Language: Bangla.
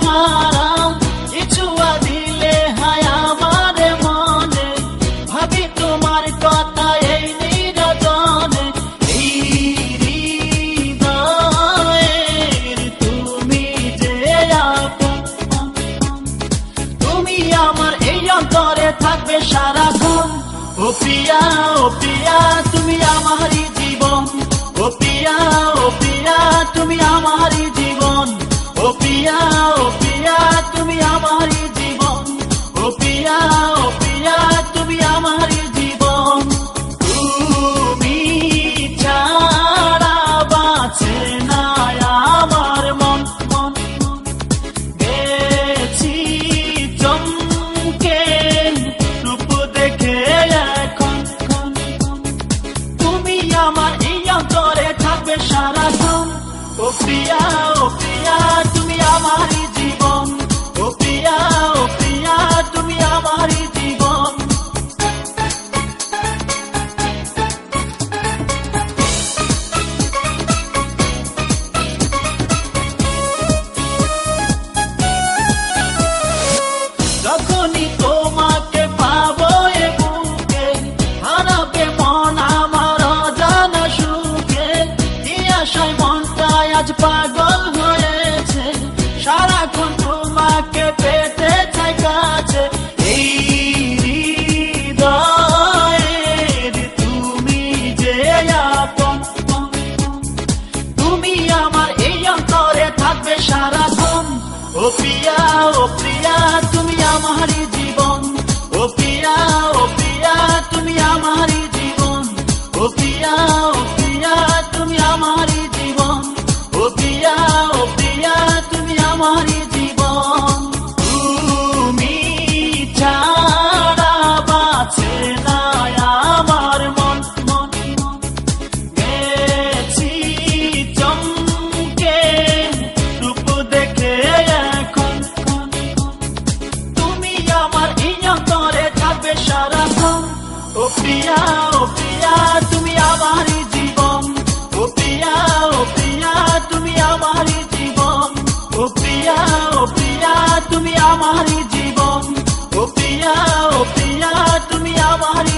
ভাড়া কিছুয়া দিলে হায় আমার মনে ভাবি তোমার কথা এই নিরজনে এই হৃদয়ের তুমি যে আপন তুমি আমার এই অন্তরে থাকবে সারাক্ষণ ও প্রিয়া তুমি আমারই জীবন ও প্রিয়া তুমি আমারই জীবন ও প্রিয়া তুমি আমারই জীবন ও প্রিয়া তুমি আমারই জীবন তুমি ছাড়া বাঁচে না আমার মন গেছি চমকে রূপ দেখে এখন তুমি আমার এই অন্তরে থাকবে সারাক্ষণ ও প্রিয়া তুমি আমারই জীবন ও প্রিয়া তুমি আমারই জীবন যখনই তোমাকে পাবো এ বুকে হারাবে মন আমার অজানা সুখে এই আশায় মনটা আজ পাগল হয়েছে সারাক্ষণ তোমাকে পেতে চাই কাছে এই হৃদয়ের তুমি যে আপন তুমি আমার এই অন্তরে থাকবে সারাক্ষণ ও প্রিয়া তুমি আমারই জীবন ও প্রিয়া তুমি আমারই জীবন ও প্রিয়া তুমি আমারই জীবন ও প্রিয়া তুমি আমারই জীবন তুমি ছাড়া বাঁচে না আমার মন গেছি চমকে রূপ দেখে এখন তুমি আমার এই অন্তরে থাকবে সারাক্ষণ ও প্রিয়া তুমি আমারই জীবন ও প্রিয়া তুমি আমারই জীবন ও প্রিয়া তুমি আমারই জীবন ও প্রিয়া তুমি আমারই